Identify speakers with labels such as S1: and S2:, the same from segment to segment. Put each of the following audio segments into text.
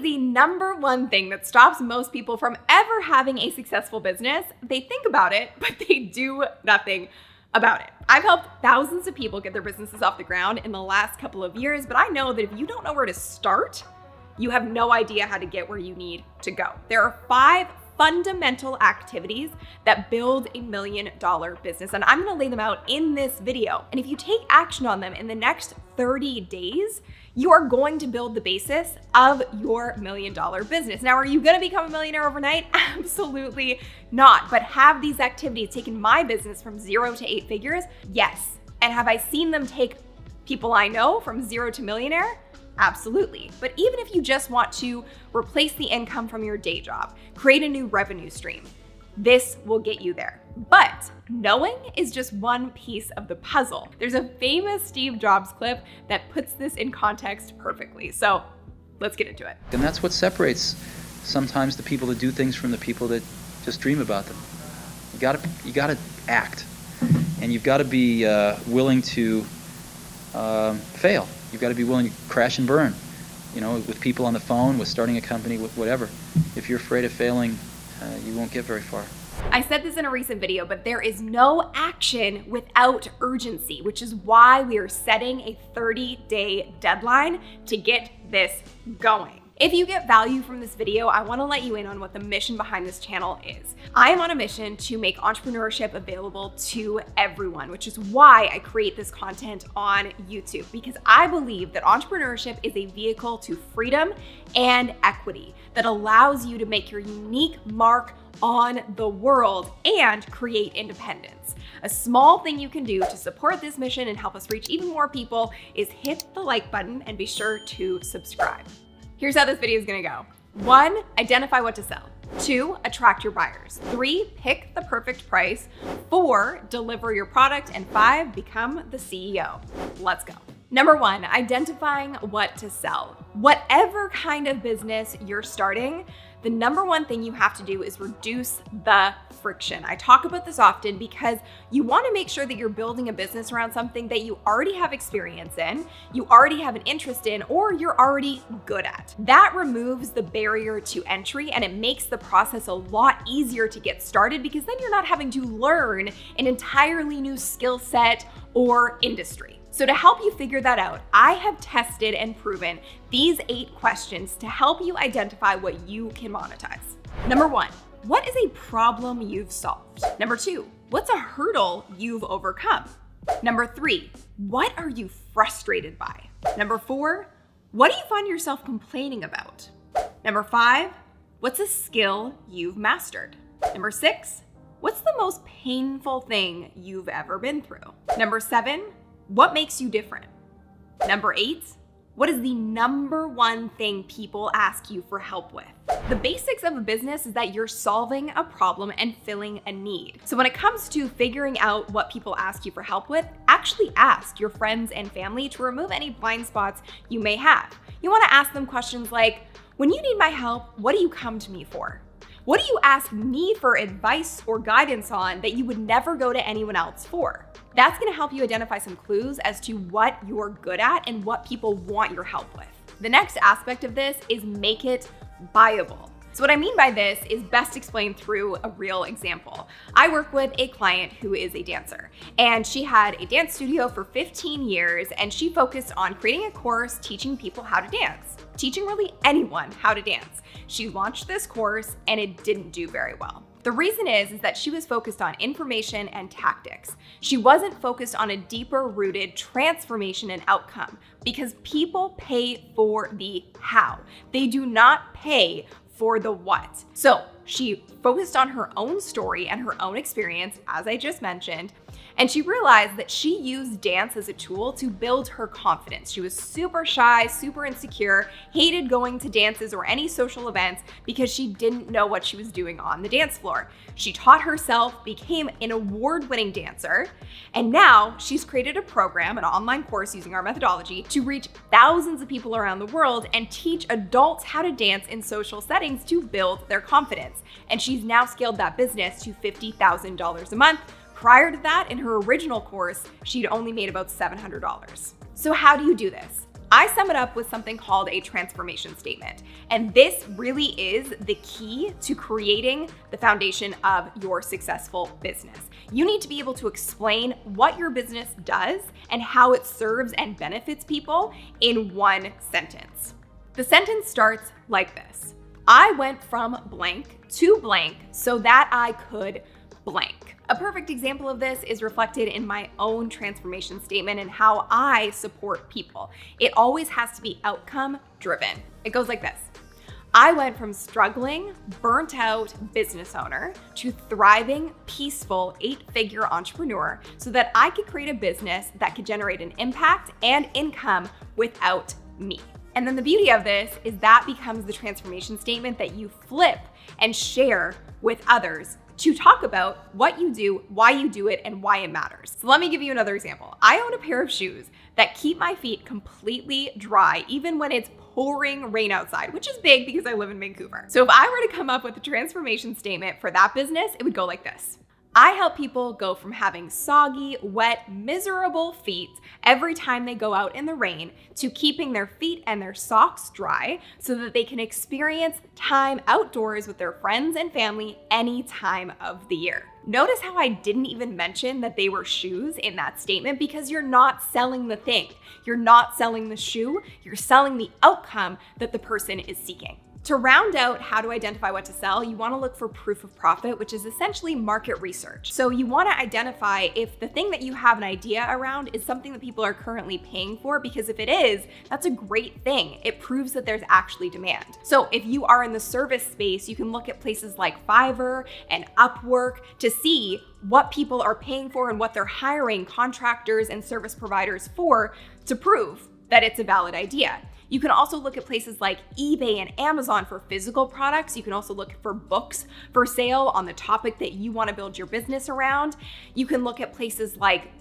S1: is the number one thing that stops most people from ever having a successful business? They think about it, but they do nothing about it. I've helped thousands of people get their businesses off the ground in the last couple of years, but I know that if you don't know where to start, you have no idea how to get where you need to go. There are 5 fundamental activities that build a $1 million business, and I'm gonna lay them out in this video. And if you take action on them in the next 30 days, you are going to build the basis of your $1 million business. Now, are you gonna become a millionaire overnight? Absolutely not. But have these activities taken my business from 0 to 8 figures? Yes. And have I seen them take people I know from 0 to millionaire? Absolutely. But even if you just want to replace the income from your day job, create a new revenue stream, this will get you there. But knowing is just one piece of the puzzle. There's a famous Steve Jobs clip that puts this in context perfectly. So let's get into it.
S2: And that's what separates sometimes the people that do things from the people that just dream about them. You gotta act, and you've got to be willing to fail. You've got to be willing to crash and burn, you know, with people on the phone, with starting a company, with whatever. If you're afraid of failing, you won't get very far.
S1: I said this in a recent video, but there is no action without urgency, which is why we are setting a 30-day deadline to get this going. If you get value from this video, I want to let you in on what the mission behind this channel is. I am on a mission to make entrepreneurship available to everyone, which is why I create this content on YouTube, because I believe that entrepreneurship is a vehicle to freedom and equity that allows you to make your unique mark on the world and create independence. A small thing you can do to support this mission and help us reach even more people is hit the like button and be sure to subscribe. Here's how this video is gonna go. 1, identify what to sell. 2, attract your buyers. 3, pick the perfect price. 4, deliver your product. And 5, become the CEO. Let's go. Number 1, identifying what to sell. Whatever kind of business you're starting, the number one thing you have to do is reduce the friction. I talk about this often because you want to make sure that you're building a business around something that you already have experience in, you already have an interest in, or you're already good at. That removes the barrier to entry and it makes the process a lot easier to get started, because then you're not having to learn an entirely new skill set or industry. So to help you figure that out, I have tested and proven these 8 questions to help you identify what you can monetize. Number 1, what is a problem you've solved? Number 2, what's a hurdle you've overcome? Number 3, what are you frustrated by? Number 4, what do you find yourself complaining about? Number 5, what's a skill you've mastered? Number 6, what's the most painful thing you've ever been through? Number 7, what makes you different? Number 8, what is the number one thing people ask you for help with? The basics of a business is that you're solving a problem and filling a need. So when it comes to figuring out what people ask you for help with, actually ask your friends and family to remove any blind spots you may have. You want to ask them questions like, when you need my help, what do you come to me for? What do you ask me for advice or guidance on that you would never go to anyone else for? That's gonna help you identify some clues as to what you're good at and what people want your help with. The next aspect of this is make it buyable. So what I mean by this is best explained through a real example. I work with a client who is a dancer, and she had a dance studio for 15 years, and she focused on creating a course teaching people how to dance, teaching really anyone how to dance. She launched this course and it didn't do very well. The reason is that she was focused on information and tactics. She wasn't focused on a deeper rooted transformation and outcome, because people pay for the how. They do not pay for the what. So she focused on her own story and her own experience, as I just mentioned, and she realized that she used dance as a tool to build her confidence. She was super shy, super insecure, hated going to dances or any social events because she didn't know what she was doing on the dance floor. She taught herself, became an award-winning dancer, and now she's created a program, an online course using our methodology to reach thousands of people around the world and teach adults how to dance in social settings to build their confidence. And she's now scaled that business to $50,000 a month. Prior to that, in her original course, she'd only made about $700. So how do you do this? I sum it up with something called a transformation statement. And this really is the key to creating the foundation of your successful business. You need to be able to explain what your business does and how it serves and benefits people in one sentence. The sentence starts like this. I went from blank to blank so that I could blank. A perfect example of this is reflected in my own transformation statement and how I support people. It always has to be outcome driven. It goes like this. I went from struggling, burnt out business owner to thriving, peaceful 8-figure entrepreneur so that I could create a business that could generate an impact and income without me. And then the beauty of this is that becomes the transformation statement that you flip and share with others to talk about what you do, why you do it, and why it matters. So let me give you another example. I own a pair of shoes that keep my feet completely dry, even when it's pouring rain outside, which is big because I live in Vancouver. So if I were to come up with a transformation statement for that business, it would go like this. I help people go from having soggy, wet, miserable feet every time they go out in the rain to keeping their feet and their socks dry so that they can experience time outdoors with their friends and family any time of the year. Notice how I didn't even mention that they were shoes in that statement because you're not selling the thing. You're not selling the shoe, you're selling the outcome that the person is seeking. To round out how to identify what to sell, you want to look for proof of profit, which is essentially market research. So you want to identify if the thing that you have an idea around is something that people are currently paying for, because if it is, that's a great thing. It proves that there's actually demand. So if you are in the service space, you can look at places like Fiverr and Upwork to see what people are paying for and what they're hiring contractors and service providers for to prove that it's a valid idea. You can also look at places like eBay and Amazon for physical products. You can also look for books for sale on the topic that you want to build your business around. You can look at places like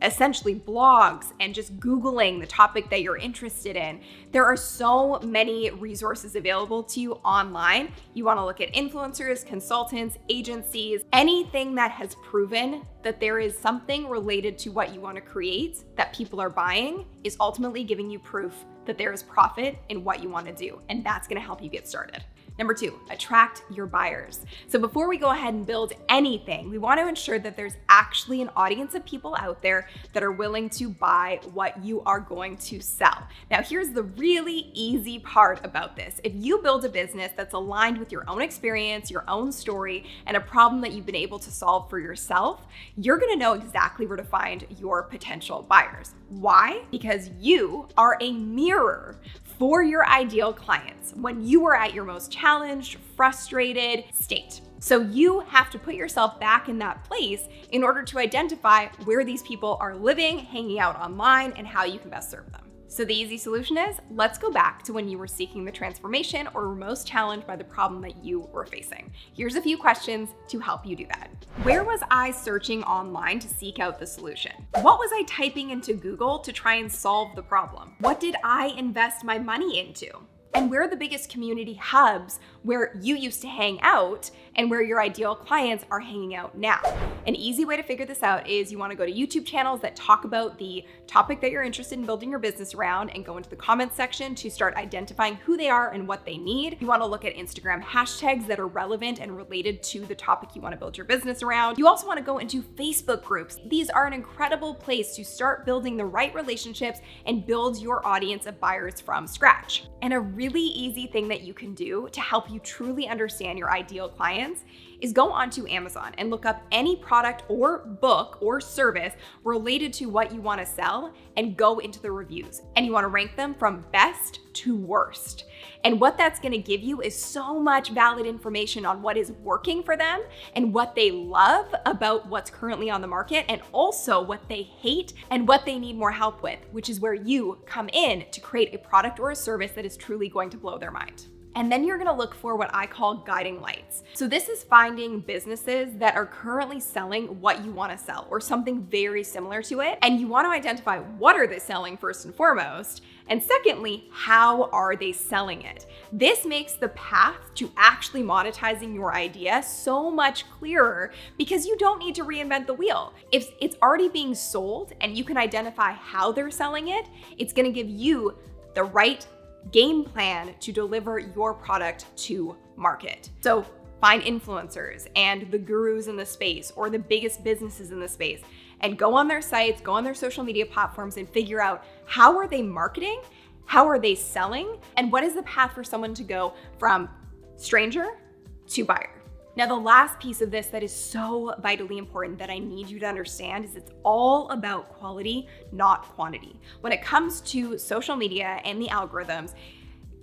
S1: essentially blogs and just Googling the topic that you're interested in. There are so many resources available to you online. You want to look at influencers, consultants, agencies, anything that has proven that there is something related to what you want to create that people are buying is ultimately giving you proof that there is profit in what you want to do. And that's going to help you get started. Number 2, attract your buyers. So before we go ahead and build anything, we want to ensure that there's actually an audience of people out there that are willing to buy what you are going to sell. Now, here's the really easy part about this. If you build a business that's aligned with your own experience, your own story, and a problem that you've been able to solve for yourself, you're going to know exactly where to find your potential buyers. Why? Because you are a mirror for your ideal clients when you are at your most challenged, frustrated state. So you have to put yourself back in that place in order to identify where these people are living, hanging out online, and how you can best serve them. So the easy solution is, let's go back to when you were seeking the transformation or were most challenged by the problem that you were facing. Here's a few questions to help you do that. Where was I searching online to seek out the solution? What was I typing into Google to try and solve the problem? What did I invest my money into? And where are the biggest community hubs where you used to hang out and where your ideal clients are hanging out now? An easy way to figure this out is you want to go to YouTube channels that talk about the topic that you're interested in building your business around and go into the comments section to start identifying who they are and what they need. You want to look at Instagram hashtags that are relevant and related to the topic you want to build your business around. You also want to go into Facebook groups. These are an incredible place to start building the right relationships and build your audience of buyers from scratch. And a really easy thing that you can do to help you truly understand your ideal clients is go onto Amazon and look up any product or book or service related to what you want to sell and go into the reviews. And you want to rank them from best to worst. And what that's going to give you is so much valid information on what is working for them and what they love about what's currently on the market, and also what they hate and what they need more help with, which is where you come in to create a product or a service that is truly going to blow their mind. And then you're gonna look for what I call guiding lights. So this is finding businesses that are currently selling what you wanna sell or something very similar to it. And you wanna identify what are they selling first and foremost, And secondly, how are they selling it? This makes the path to actually monetizing your idea so much clearer because you don't need to reinvent the wheel. If it's already being sold and you can identify how they're selling it, it's gonna give you the right game plan to deliver your product to market. So find influencers and the gurus in the space or the biggest businesses in the space and go on their sites, go on their social media platforms and figure out how are they marketing, how are they selling, and what is the path for someone to go from stranger to buyer. Now, the last piece of this that is so vitally important that I need you to understand is it's all about quality, not quantity. When it comes to social media and the algorithms,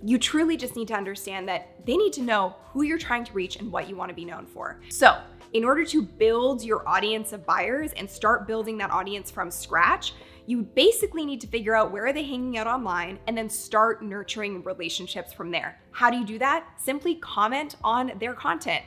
S1: you truly just need to understand that they need to know who you're trying to reach and what you want to be known for. So in order to build your audience of buyers and start building that audience from scratch, you basically need to figure out where are they hanging out online and then start nurturing relationships from there. How do you do that? Simply comment on their content.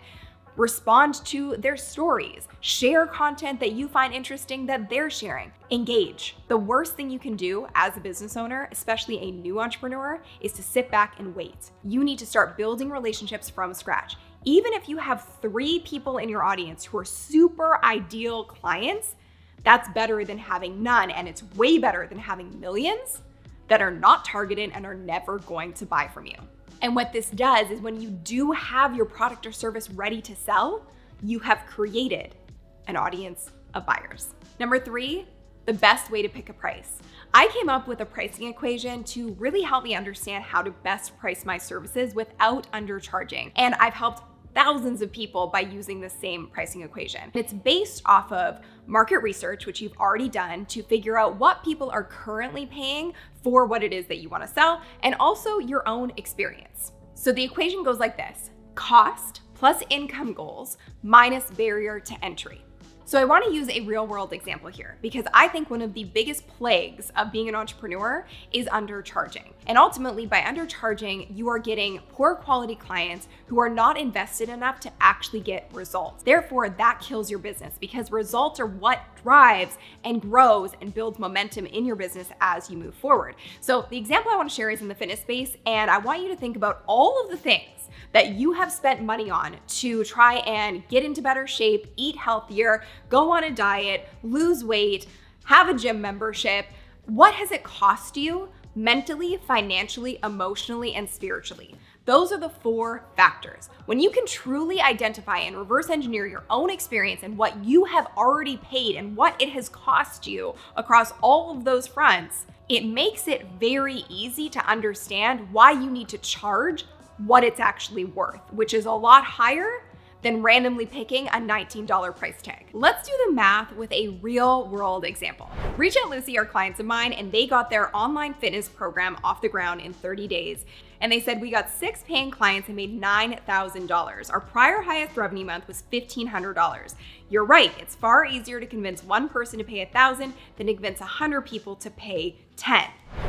S1: Respond to their stories, share content that you find interesting that they're sharing, engage. The worst thing you can do as a business owner, especially a new entrepreneur, is to sit back and wait. You need to start building relationships from scratch. Even if you have 3 people in your audience who are super ideal clients, that's better than having none, and it's way better than having millions that are not targeted and are never going to buy from you. And what this does is when you do have your product or service ready to sell, you have created an audience of buyers. Number 3, the best way to pick a price. I came up with a pricing equation to really help me understand how to best price my services without undercharging. And I've helped thousands of people by using the same pricing equation. It's based off of market research, which you've already done to figure out what people are currently paying for what it is that you want to sell, and also your own experience. So the equation goes like this: cost plus income goals minus barrier to entry. So I want to use a real world example here because I think one of the biggest plagues of being an entrepreneur is undercharging. And ultimately by undercharging, you are getting poor quality clients who are not invested enough to actually get results. Therefore, that kills your business because results are what drives and grows and builds momentum in your business as you move forward. So the example I want to share is in the fitness space, and I want you to think about all of the things that you have spent money on to try and get into better shape, eat healthier, go on a diet, lose weight, have a gym membership. What has it cost you mentally, financially, emotionally, and spiritually? Those are the 4 factors. When you can truly identify and reverse engineer your own experience and what you have already paid and what it has cost you across all of those fronts, it makes it very easy to understand why you need to charge what it's actually worth, which is a lot higher than randomly picking a $19 price tag. Let's do the math with a real world example. Rachel and Lucy are clients of mine, and they got their online fitness program off the ground in 30 days. And they said, we got 6 paying clients and made $9,000. Our prior highest revenue month was $1,500. You're right, it's far easier to convince one person to pay $1,000 than to convince 100 people to pay 10.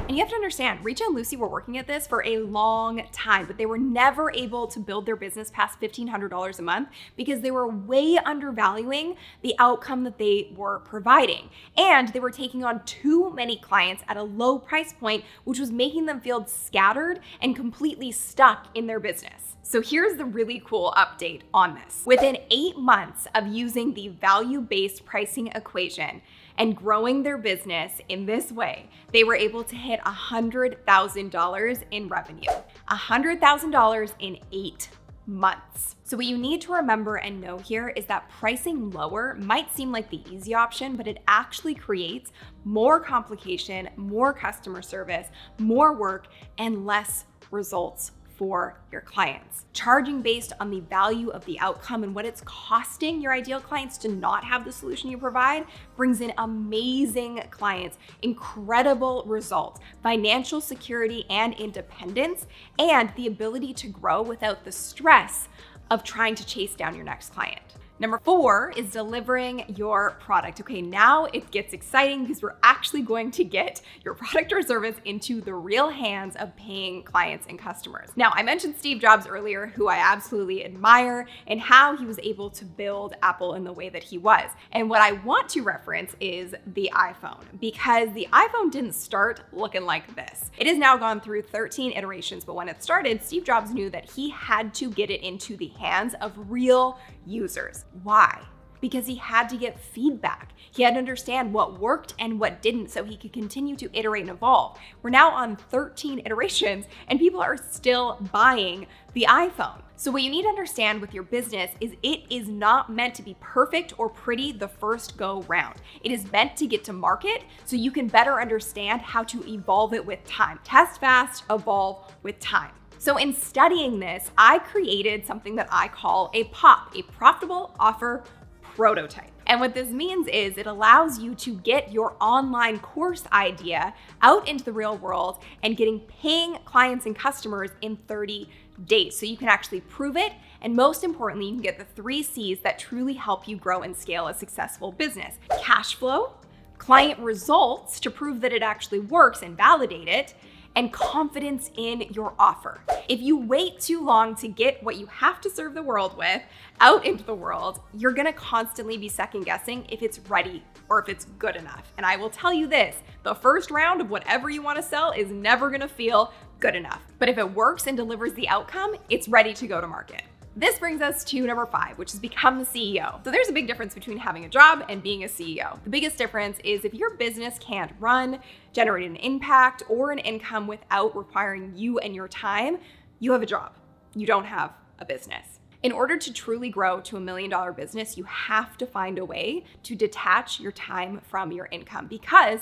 S1: And you have to understand, Rachel and Lucy were working at this for a long time, but they were never able to build their business past $1,500 a month because they were way undervaluing the outcome that they were providing. And they were taking on too many clients at a low price point, which was making them feel scattered and completely stuck in their business. So here's the really cool update on this. Within 8 months of using the value-based pricing equation and growing their business in this way, they were able to hit $100,000 in revenue. $100,000 in 8 months. So what you need to remember and know here is that pricing lower might seem like the easy option, but it actually creates more complication, more customer service, more work, and less results for your clients. Charging based on the value of the outcome and what it's costing your ideal clients to not have the solution you provide brings in amazing clients, incredible results, financial security and independence, and the ability to grow without the stress of trying to chase down your next client. Number 4 is delivering your product. Okay, now it gets exciting because we're actually going to get your product or service into the real hands of paying clients and customers. Now, I mentioned Steve Jobs earlier, who I absolutely admire, and how he was able to build Apple in the way that he was. And what I want to reference is the iPhone, because the iPhone didn't start looking like this. It has now gone through 13 iterations, but when it started, Steve Jobs knew that he had to get it into the hands of real users. Why? Because he had to get feedback. He had to understand what worked and what didn't so he could continue to iterate and evolve. We're now on 13 iterations and people are still buying the iPhone. So what you need to understand with your business is it is not meant to be perfect or pretty the first go round. It is meant to get to market so you can better understand how to evolve it with time. Test fast, evolve with time. So in studying this, I created something that I call a POP, a profitable offer prototype. And what this means is it allows you to get your online course idea out into the real world and getting paying clients and customers in 30 days. So you can actually prove it. And most importantly, you can get the 3 C's that truly help you grow and scale a successful business: cash flow, client results to prove that it actually works and validate it, and confidence in your offer. If you wait too long to get what you have to serve the world with out into the world, you're gonna constantly be second guessing if it's ready or if it's good enough. And I will tell you this, the first round of whatever you wanna sell is never gonna feel good enough. But if it works and delivers the outcome, it's ready to go to market. This brings us to number 5, which is become the CEO. So there's a big difference between having a job and being a CEO. The biggest difference is if your business can't run, generate an impact or an income without requiring you and your time, you have a job. You don't have a business. In order to truly grow to $1 million business, you have to find a way to detach your time from your income, because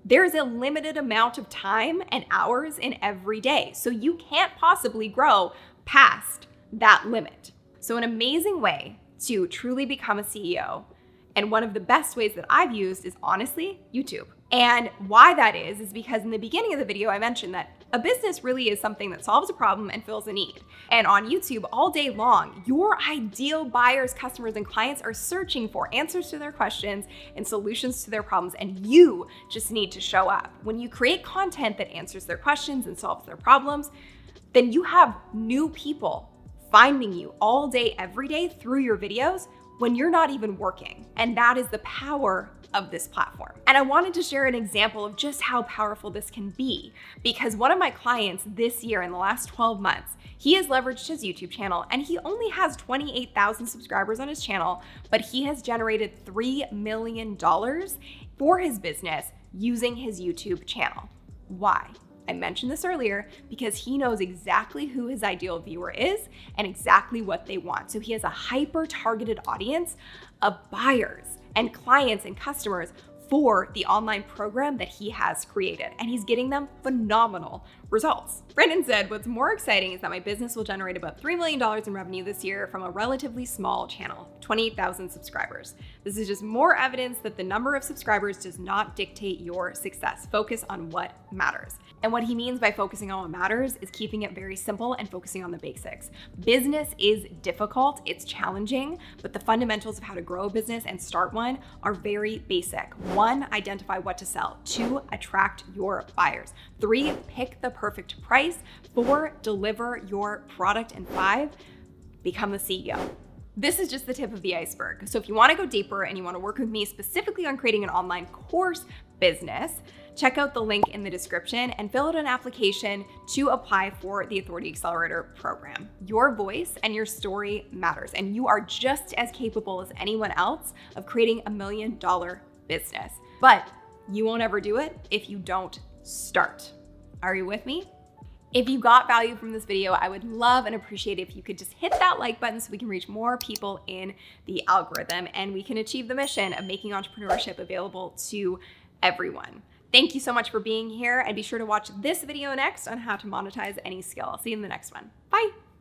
S1: there's a limited amount of time and hours in every day. So you can't possibly grow past that limit. So an amazing way to truly become a CEO, and one of the best ways that I've used, is honestly YouTube. And why that is because in the beginning of the video, I mentioned that a business really is something that solves a problem and fills a need. And on YouTube all day long, your ideal buyers, customers, and clients are searching for answers to their questions and solutions to their problems, and you just need to show up. When you create content that answers their questions and solves their problems, then you have new people finding you all day, every day through your videos when you're not even working. And that is the power of this platform. And I wanted to share an example of just how powerful this can be, because one of my clients this year, in the last 12 months, he has leveraged his YouTube channel, and he only has 28,000 subscribers on his channel, but he has generated $3 million for his business using his YouTube channel. Why? I mentioned this earlier because he knows exactly who his ideal viewer is and exactly what they want. So he has a hyper-targeted audience of buyers and clients and customers for the online program that he has created, and he's getting them phenomenal results. Brendan said, "What's more exciting is that my business will generate about $3 million in revenue this year from a relatively small channel, 28,000 subscribers. This is just more evidence that the number of subscribers does not dictate your success. Focus on what matters." And what he means by focusing on what matters is keeping it very simple and focusing on the basics. Business is difficult, it's challenging, but the fundamentals of how to grow a business and start one are very basic. 1, identify what to sell. 2, attract your buyers. 3, pick the perfect price. 4, deliver your product. And 5, become the CEO. This is just the tip of the iceberg. So if you want to go deeper and you want to work with me specifically on creating an online course business, check out the link in the description and fill out an application to apply for the Authority Accelerator program. Your voice and your story matters, and you are just as capable as anyone else of creating $1 million business. But you won't ever do it if you don't start. Are you with me? If you got value from this video, I would love and appreciate if you could just hit that like button so we can reach more people in the algorithm and we can achieve the mission of making entrepreneurship available to everyone. Thank you so much for being here, and be sure to watch this video next on how to monetize any skill. I'll see you in the next one. Bye.